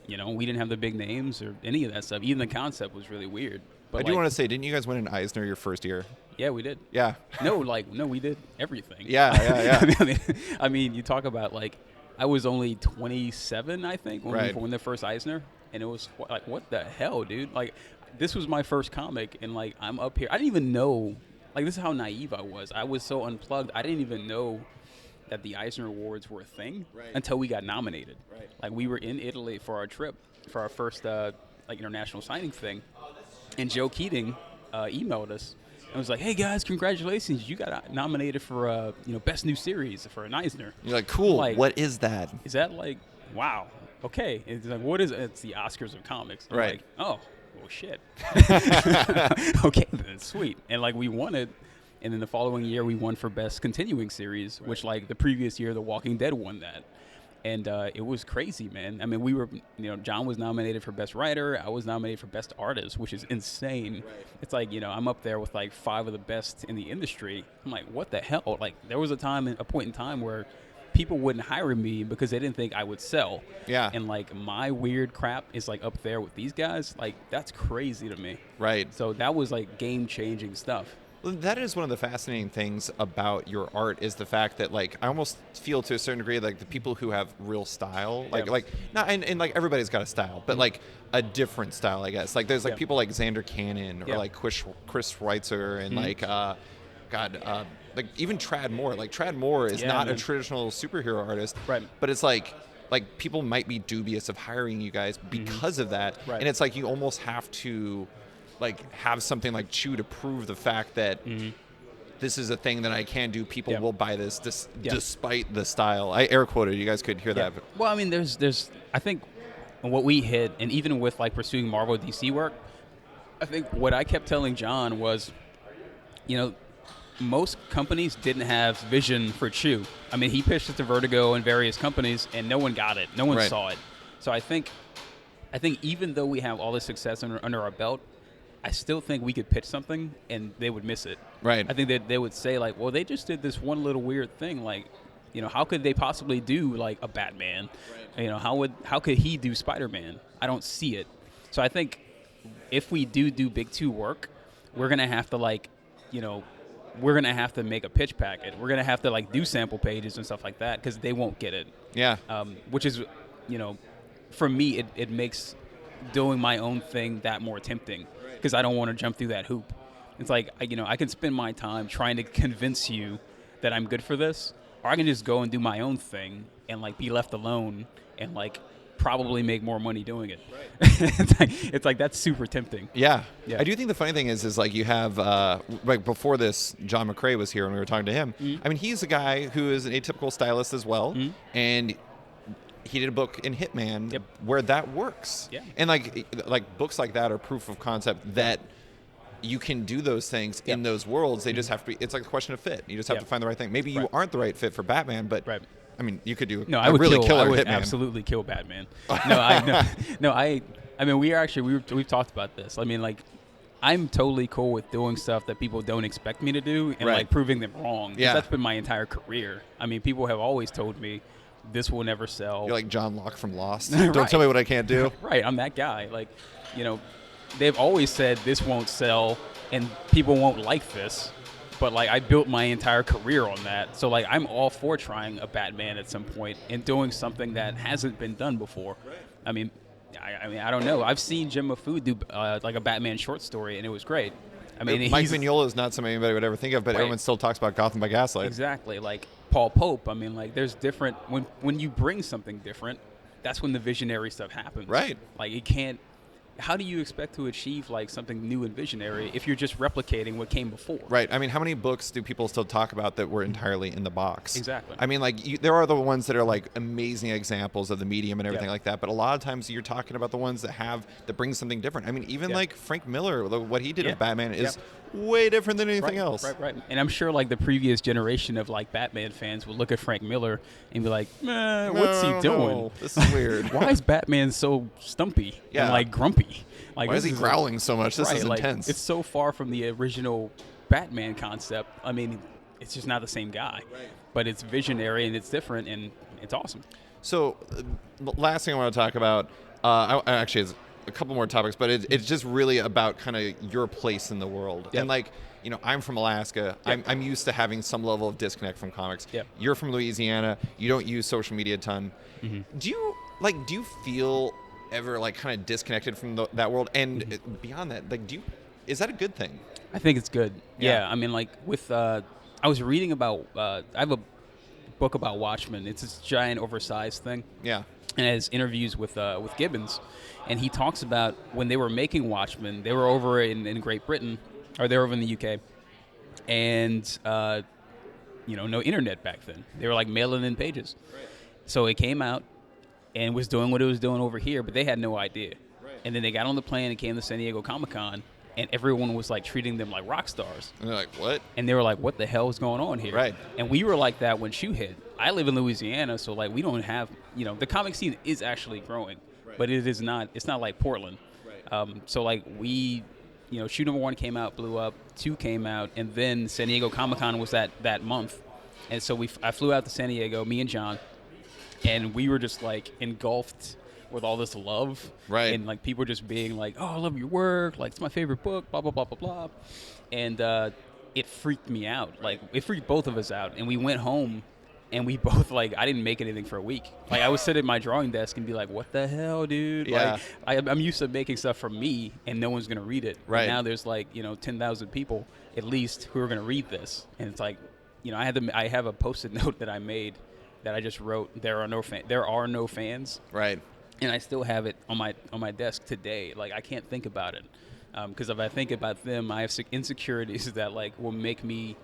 have the big names or any of that stuff. Even the concept was really weird. But I do want to say, didn't you guys win an Eisner your first year? Yeah, we did. Yeah. No, we did everything. Yeah. I mean, you talk about like, I was only 27, I think, when we won the first Eisner, and it was like, what the hell, dude? Like, this was my first comic, and like, I'm up here. I didn't even know, like, this is how naive I was. I was so unplugged. I didn't even know that the Eisner Awards were a thing until we got nominated. Right. Like, we were in Italy for our trip, for our first like international signing thing, and Joe Keating emailed us. I was like, hey, guys, congratulations. You got nominated for, Best New Series for an Eisner. You're like, cool. Like, what is that? Is that like, wow, okay. It's like, what is it? It's the Oscars of comics. I'm like, oh, well, shit. Okay, then, sweet. And, like, we won it. And then the following year, we won for Best Continuing Series, which, like, the previous year, The Walking Dead won that. And it was crazy, man. I mean, we were, John was nominated for Best Writer. I was nominated for Best Artist, which is insane. Right. It's like, I'm up there with like 5 of the best in the industry. I'm like, what the hell? Like, there was a point in time where people wouldn't hire me because they didn't think I would sell. Yeah. And like, my weird crap is like up there with these guys. Like, that's crazy to me. Right. So that was like game-changing stuff. Well, that is one of the fascinating things about your art is the fact that, like, I almost feel to a certain degree like the people who have real style, and like everybody's got a style, but like a different style, I guess. Like there's like people like Xander Cannon or like Chris Schweitzer and like like even Trad Moore. Like Trad Moore is not a traditional superhero artist, but it's like people might be dubious of hiring you guys because of that, and it's like you almost have to like have something like Chew to prove the fact that this is a thing that I can do. People will buy this despite the style. I air quoted. You guys could hear that. Well, I mean, there's I think what we hit, and even with like pursuing Marvel DC work, I think what I kept telling John was, most companies didn't have vision for Chew. I mean, he pitched it to Vertigo and various companies, and no one got it. No one saw it. So I think I think even though we have all this success under our belt, I still think we could pitch something and they would miss it. Right. I think that they would say like, well, they just did this one little weird thing. Like, how could they possibly do like a Batman? Right. How could he do Spider-Man? I don't see it. So I think if we do big two work, we're gonna have to we're gonna have to make a pitch packet. We're gonna have to like do sample pages and stuff like that because they won't get it. Yeah. Which is, for me, it makes doing my own thing that more tempting because I don't want to jump through that hoop. It's like, I can spend my time trying to convince you that I'm good for this, or I can just go and do my own thing and like be left alone and like probably make more money doing it. Right. it's like that's super tempting. Yeah. I do think the funny thing is like you have like before this, John McCrae was here and we were talking to him. Mm-hmm. I mean, he's a guy who is an atypical stylist as well, mm-hmm. and he did a book in Hitman where that works. Yeah. And like books like that are proof of concept that you can do those things in those worlds. They just have to be. It's like a question of fit. You just have to find the right thing. Maybe you aren't the right fit for Batman, but. Right. I mean, you could do I would really killer I would Hitman. Absolutely kill Batman. I mean, we've talked about this. I mean, like, I'm totally cool with doing stuff that people don't expect me to do and like proving them wrong. Yeah, that's been my entire career. I mean, people have always told me this will never sell. You're like John Locke from Lost. Don't tell me what I can't do. Right, I'm that guy. Like, they've always said this won't sell and people won't like this. But, like, I built my entire career on that. So, like, I'm all for trying a Batman at some point and doing something that hasn't been done before. Right. I mean, I don't know. I've seen Jim Mafood do, like, a Batman short story, and it was great. I mean, Mike Mignola is not something anybody would ever think of, but everyone still talks about Gotham by Gaslight. Exactly. Like, Paul Pope, I mean, like, there's different – when you bring something different, that's when the visionary stuff happens. Right. Like, it can't – how do you expect to achieve like something new and visionary if you're just replicating what came before? Right. I mean, how many books do people still talk about that were entirely in the box? Exactly. I mean, like there are the ones that are like amazing examples of the medium and everything like that, but a lot of times you're talking about the ones that bring something different. I mean, even like Frank Miller, what he did with Batman is way different than anything else. Right. And I'm sure like the previous generation of like Batman fans would look at Frank Miller and be like, what's he doing? This is weird. Why is Batman so stumpy and like grumpy? Like, why is he growling so much? This is intense. Like, it's so far from the original Batman concept. I mean, it's just not the same guy. Right. But it's visionary and it's different and it's awesome. So, last thing I want to talk about, I actually has a couple more topics, but it's just really about kind of your place in the world. Yep. And like, I'm from Alaska. Yep. I'm used to having some level of disconnect from comics. Yep. You're from Louisiana. You don't use social media a ton. Mm-hmm. Do you feel ever like kind of disconnected from that world? And beyond that, like, is that a good thing? I think it's good. Yeah. I mean, like with I was reading about I have a book about Watchmen. It's this giant oversized thing. Yeah. And it has interviews with Gibbons, and he talks about when they were making Watchmen, they were over in Great Britain, or they were over in the UK, and no internet back then. They were like mailing in pages. Right. So it came out and was doing what it was doing over here, but they had no idea. Right. And then they got on the plane and came to San Diego Comic-Con, and everyone was like treating them like rock stars. And they're like, what? And they were like, what the hell is going on here? Right. And we were like that when Shoe hit. I live in Louisiana, so like we don't have, the comic scene is actually growing, but it's not like Portland. Right. So like we, Shoe number 1 came out, blew up, 2 came out, and then San Diego Comic-Con was that month. And so I flew out to San Diego, me and John, and we were just like engulfed with all this love, right? And like people just being like, "Oh, I love your work. Like it's my favorite book." Blah blah blah blah blah. And it freaked me out. Like it freaked both of us out. And we went home, and we both like I didn't make anything for a week. Like I would sit at my drawing desk and be like, "What the hell, dude?" Yeah. Like I'm used to making stuff for me, and no one's gonna read it. Right. And now there's like 10,000 people at least who are gonna read this, and it's like, I have a Post-it note that I made. That I just wrote, there are no fans. Right. And I still have it on my desk today. Like I can't think about it, because if I think about them, I have insecurities that like will make me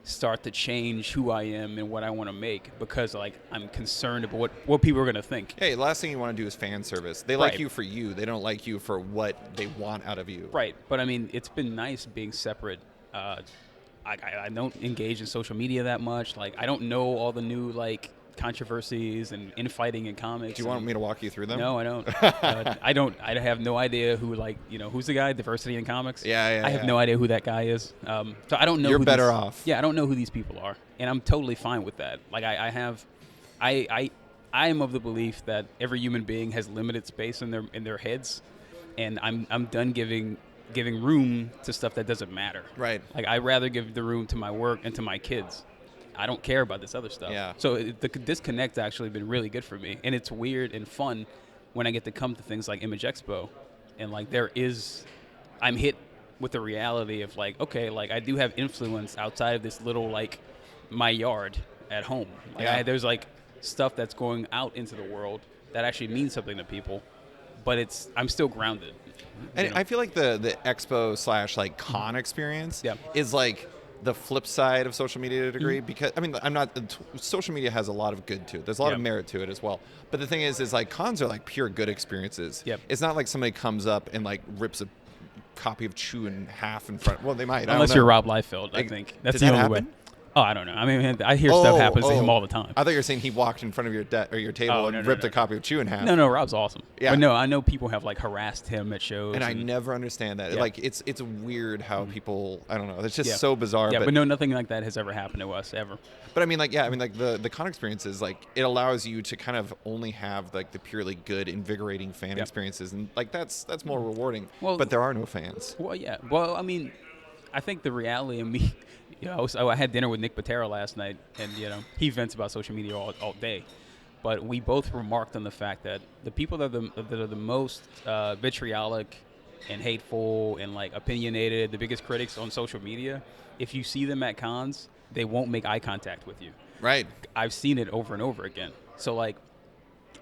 start to change who I am and what I want to make, because like I'm concerned about what people are going to think. Hey, the last thing you want to do is fan service. They like you for you. They don't like you for what they want out of you. Right. But I mean, it's been nice being separate. I don't engage in social media that much. Like I don't know all the new like controversies and infighting in comics. Do you want me to walk you through them? No, I don't. I have no idea who, like, who's the guy, Diversity in Comics? Yeah. I have no idea who that guy is. So I don't know. You're better off. Yeah, I don't know who these people are, and I'm totally fine with that. Like, I am of the belief that every human being has limited space in their heads, and I'm done giving room to stuff that doesn't matter. Right. Like, I'd rather give the room to my work and to my kids. I don't care about this other stuff. Yeah. So the disconnect's actually been really good for me, and it's weird and fun when I get to come to things like Image Expo, and like I'm hit with the reality of like, okay, like I do have influence outside of this little like my yard at home. Like there's like stuff that's going out into the world that actually means something to people, but I'm still grounded. And I feel like the expo / like con experience is like the flip side of social media to a degree, because I mean, social media has a lot of good to it. There's a lot of merit to it as well. But the thing is like cons are like pure good experiences. Yep. It's not like somebody comes up and like rips a copy of Chew in half in front. Well, they might. Unless you're Rob Liefeld, I think. That's did the that only happen? way. Oh, I don't know. I mean, I hear stuff happens to him all the time. I thought you were saying he walked in front of your table and ripped a copy of Chew in half. No, Rob's awesome. Yeah. But no, I know people have like harassed him at shows. And I never understand that. Like it's weird how people, I don't know. It's just Yeah. so bizarre. Yeah, but no, nothing like that has ever happened to us ever. But I mean, like, the con experiences, like, it allows you to kind of only have like the purely good, invigorating fan experiences, and like that's more rewarding. Well, but there are no fans. Well, yeah. Well, I mean, I think the reality of me, I had dinner with Nick Patera last night, and he vents about social media all day. But we both remarked on the fact that the people that are the most vitriolic and hateful and like opinionated, the biggest critics on social media, if you see them at cons, they won't make eye contact with you. Right. I've seen it over and over again. So like,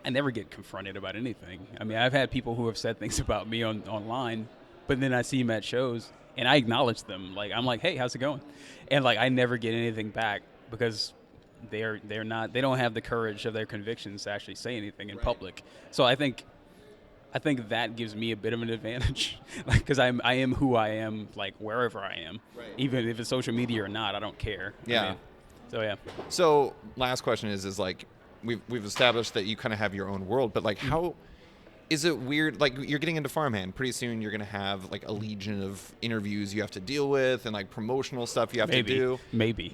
I never get confronted about anything. I mean, I've had people who have said things about me online, but then I see them at shows and I acknowledge them. Like, I'm like, hey, how's it going? And like, I never get anything back because they don't have the courage of their convictions to actually say anything in public. So I think that gives me a bit of an advantage, like, because I am who I am, like wherever I am, even if it's social media or not, I don't care. Yeah. I mean, So last question is like we've established that you kind of have your own world, but like how is it weird? Like you're getting into Farmhand. Pretty soon you're gonna have like a legion of interviews you have to deal with and like promotional stuff you have to do. Maybe.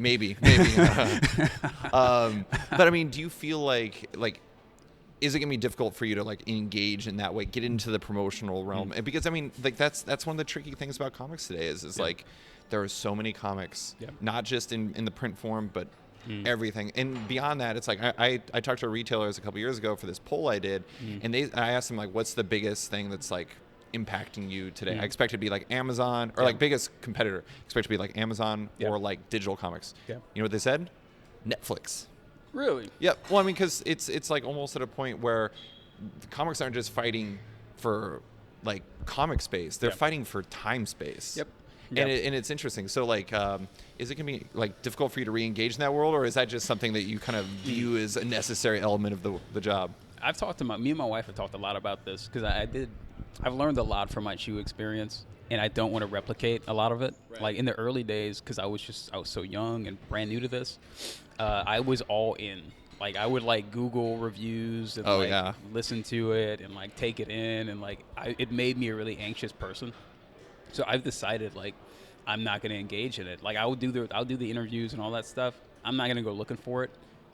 But I mean, do you feel like is it gonna be difficult for you to like engage in that way, get into the promotional realm? And because I mean, like that's one of the tricky things about comics today is like there are so many comics, not just in the print form, but everything. And beyond that, it's like I talked to retailers a couple years ago for this poll I did, and I asked them like, what's the biggest thing that's like impacting you today? I expect it to be like Amazon or like biggest competitor. Expect it to be like Amazon or like digital comics. You know what they said? Netflix. Really? Yep. Well, I mean, because it's like almost at a point where the comics aren't just fighting for like comic space; they're fighting for time space. Yep. And it's interesting. So like, is it gonna be like difficult for you to re-engage in that world, or is that just something that you kind of view as a necessary element of the job? I've talked to me and my wife have talked a lot about this because I've learned a lot from my Chew experience, and I don't want to replicate a lot of it. Like in the early days, because I was so young and brand new to this, I was all in. Like I would like Google reviews and listen to it and like take it in, and like it made me a really anxious person. So I've decided like I'm not going to engage in it. Like I'll do the interviews and all that stuff. I'm not going to go looking for it.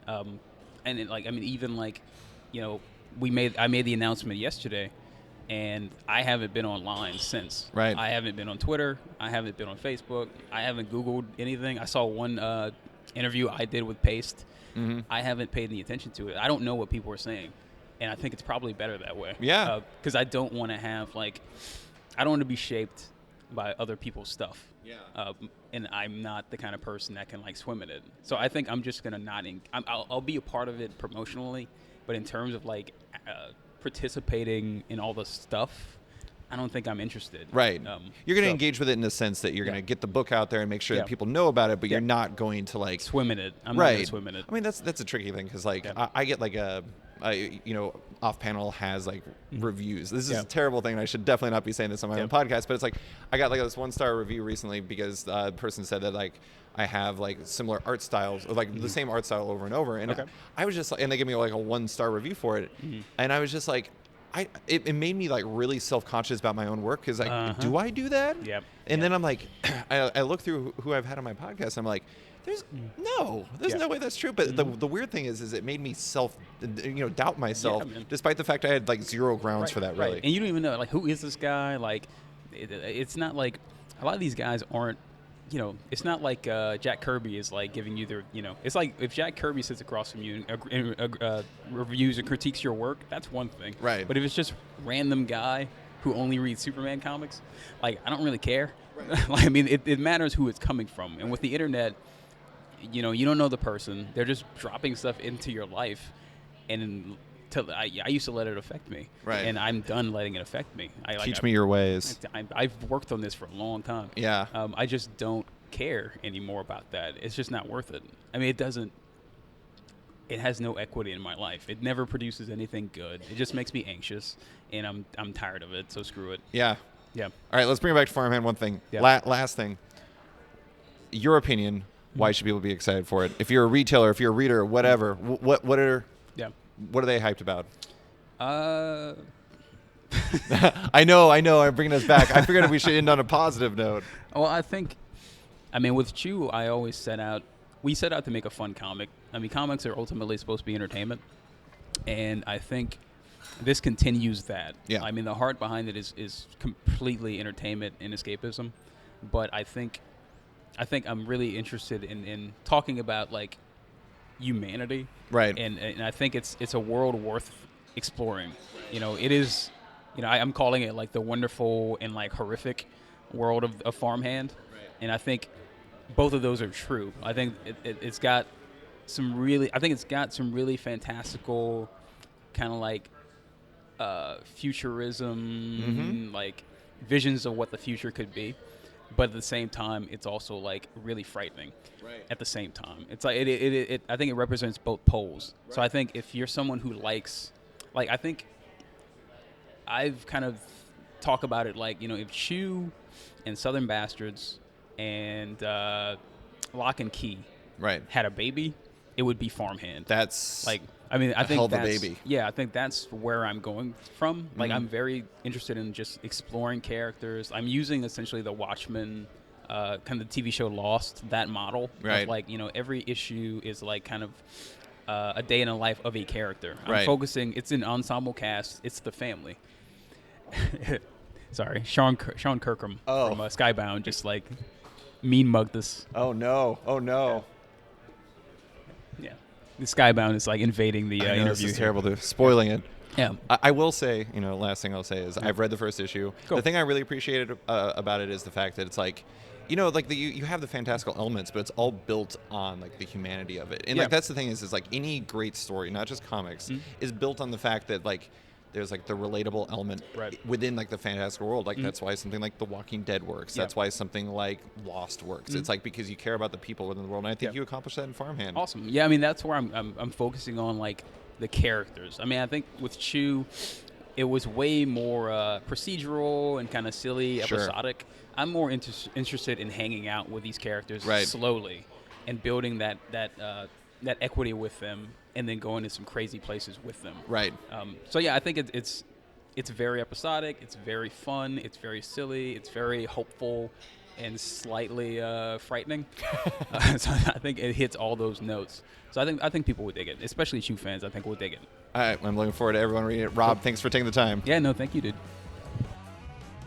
And it, like I mean, even like, I made the announcement yesterday, and I haven't been online since. Right. I haven't been on Twitter. I haven't been on Facebook. I haven't Googled anything. I saw one interview I did with Paste. I haven't paid any attention to it. I don't know what people are saying, and I think it's probably better that way. Yeah. Because I don't want to have like, I don't want to be shaped by other people's stuff. And I'm not the kind of person that can like swim in it. So I think I'm just gonna I'll be a part of it promotionally, but in terms of like participating in all the stuff, I don't think I'm interested. Right. You're going to engage with it in the sense that you're going to get the book out there and make sure that people know about it, but you're not going to like swim in it. I'm not going to swim in it. I mean, that's a tricky thing because like I get like off panel has like reviews. This is Yeah. a terrible thing, and I should definitely not be saying this on my own podcast, but it's like I got like this 1-star review recently because the person said that like I have like similar art styles, or like the same art style over and over, and I was just like, and they gave me like a 1-star review for it, and I was just like, it made me like really self-conscious about my own work, because like, do I do that? Yep. And then I'm like, I look through who I've had on my podcast, and I'm like, there's no way that's true. But the weird thing is it made me doubt myself, despite the fact I had like zero grounds for that, really. Right. And you don't even know, like, who is this guy? Like, it's not like a lot of these guys aren't. It's not like Jack Kirby is like giving you it's like if Jack Kirby sits across from you and reviews and critiques your work, that's one thing. Right. But if it's just random guy who only reads Superman comics, like, I don't really care. Right. Like, I mean, it matters who it's coming from. And with the internet, you don't know the person. They're just dropping stuff into your life. And I used to let it affect me. Right. And I'm done letting it affect me. Teach me your ways. I've worked on this for a long time. Yeah. I just don't care anymore about that. It's just not worth it. I mean, it has no equity in my life. It never produces anything good. It just makes me anxious, and I'm tired of it, so screw it. Yeah. Yeah. All right, let's bring it back to Farmhand. One thing. Yeah. Last thing. Your opinion, why should people be excited for it? If you're a retailer, if you're a reader, whatever, what are they hyped about? I know. I'm bringing us back. I figured we should end on a positive note. Well, with Chew, we set out to make a fun comic. I mean, comics are ultimately supposed to be entertainment, and I think this continues that. Yeah. I mean, the heart behind it is completely entertainment and escapism, but I think I'm really interested in talking about like humanity. Right. And I think it's a world worth exploring. It is, I'm calling it like the wonderful and like horrific world of Farmhand. Right. And I think both of those are true. I think it's got some really fantastical kind of like futurism, like visions of what the future could be. But at the same time, it's also like really frightening. Right. At the same time, it's like it I think it represents both poles. Right. So I think if you're someone who likes, like, I think I've kind of talked about it like, if Chew and Southern Bastards and Lock and Key had a baby, it would be Farmhand. That's like, I mean, I think hell of a that's baby. Yeah, I think that's where I'm going from. Like, I'm very interested in just exploring characters. I'm using essentially the Watchmen, kind of the TV show Lost, that model. Right. Of like, every issue is like kind of a day in the life of a character. I'm right. focusing. It's an ensemble cast. It's the family. Sorry, Sean Kirkham from Skybound just like mean mugged us. Oh no! Yeah. The Skybound is like invading the interview. This is terrible, dude. Spoiling it. Yeah. I will say, last thing I'll say is I've read the first issue. Cool. The thing I really appreciated about it is the fact that it's like, like you have the fantastical elements, but it's all built on like the humanity of it. And like that's the thing is like any great story, not just comics, is built on the fact that like there's like the relatable element within like the fantastical world. Like that's why something like The Walking Dead works. That's why something like Lost works. It's like because you care about the people within the world. And I think you accomplish that in Farmhand. Awesome. Yeah, I mean that's where I'm focusing on like the characters. I mean, I think with Chew, it was way more procedural and kind of silly, episodic. I'm more interested in hanging out with these characters slowly and building that equity with them, and then going to some crazy places with them. Right. So yeah, I think it's very episodic. It's very fun. It's very silly. It's very hopeful, and slightly frightening. So I think it hits all those notes. So I think people would dig it, especially Chew fans. I think will dig it. All right, I'm looking forward to everyone reading it. Rob, thanks for taking the time. Yeah, no, thank you, dude.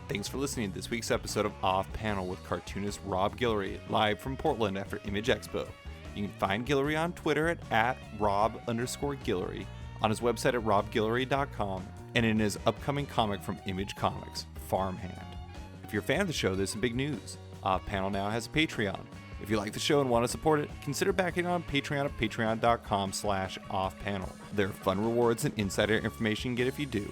Thanks for listening to this week's episode of Off Panel with cartoonist Rob Guillory, live from Portland after Image Expo. You can find Guillory on Twitter at Rob_Guillory, on his website at robguillory.com, and in his upcoming comic from Image Comics, Farmhand. If you're a fan of the show, there's some big news. Off Panel now has a Patreon. If you like the show and want to support it, consider backing it on Patreon at patreon.com/offpanel. There are fun rewards and insider information you get if you do.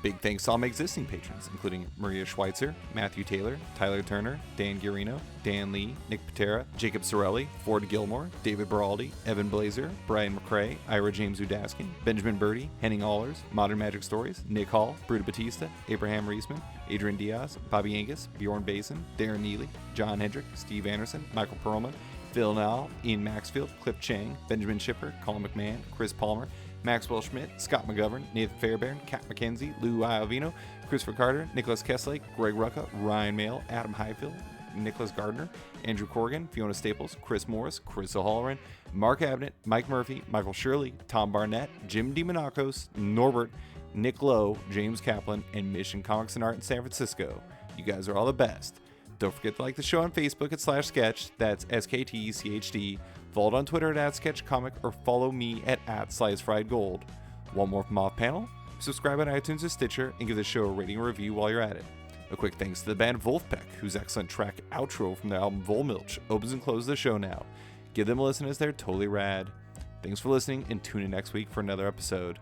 Big thanks to all my existing patrons, including Maria Schweitzer, Matthew Taylor, Tyler Turner, Dan Guarino, Dan Lee, Nick Patera, Jacob Sorelli, Ford Gilmore, David Baraldi, Evan Blazer, Brian McCrae, Ira James Udaskin, Benjamin Birdie, Henning Allers, Modern Magic Stories, Nick Hall, Bruta Batista, Abraham Reisman, Adrian Diaz, Bobby Angus, Bjorn Basin, Darren Neely, John Hendrick, Steve Anderson, Michael Perlman, Phil Nall, Ian Maxfield, Cliff Chang, Benjamin Shipper, Colin McMahon, Chris Palmer, Maxwell Schmidt, Scott McGovern, Nathan Fairbairn, Kat McKenzie, Lou Iovino, Christopher Carter, Nicholas Kesslake, Greg Rucka, Ryan Mail, Adam Highfield, Nicholas Gardner, Andrew Corrigan, Fiona Staples, Chris Morris, Chris O'Halloran, Mark Abnett, Mike Murphy, Michael Shirley, Tom Barnett, Jim DiMonacos, Norbert, Nick Lowe, James Kaplan, and Mission Comics and Art in San Francisco. You guys are all the best. Don't forget to like the show on Facebook at /sketch, that's SKTCHD. Follow it on Twitter at @sketchcomic, or follow me at @slicefriedgold. One more from Off Panel, subscribe on iTunes or Stitcher, and give the show a rating or review while you're at it. A quick thanks to the band Wolfpack, whose excellent track Outro from their album Volmilch opens and closes the show now. Give them a listen as they're totally rad. Thanks for listening, and tune in next week for another episode.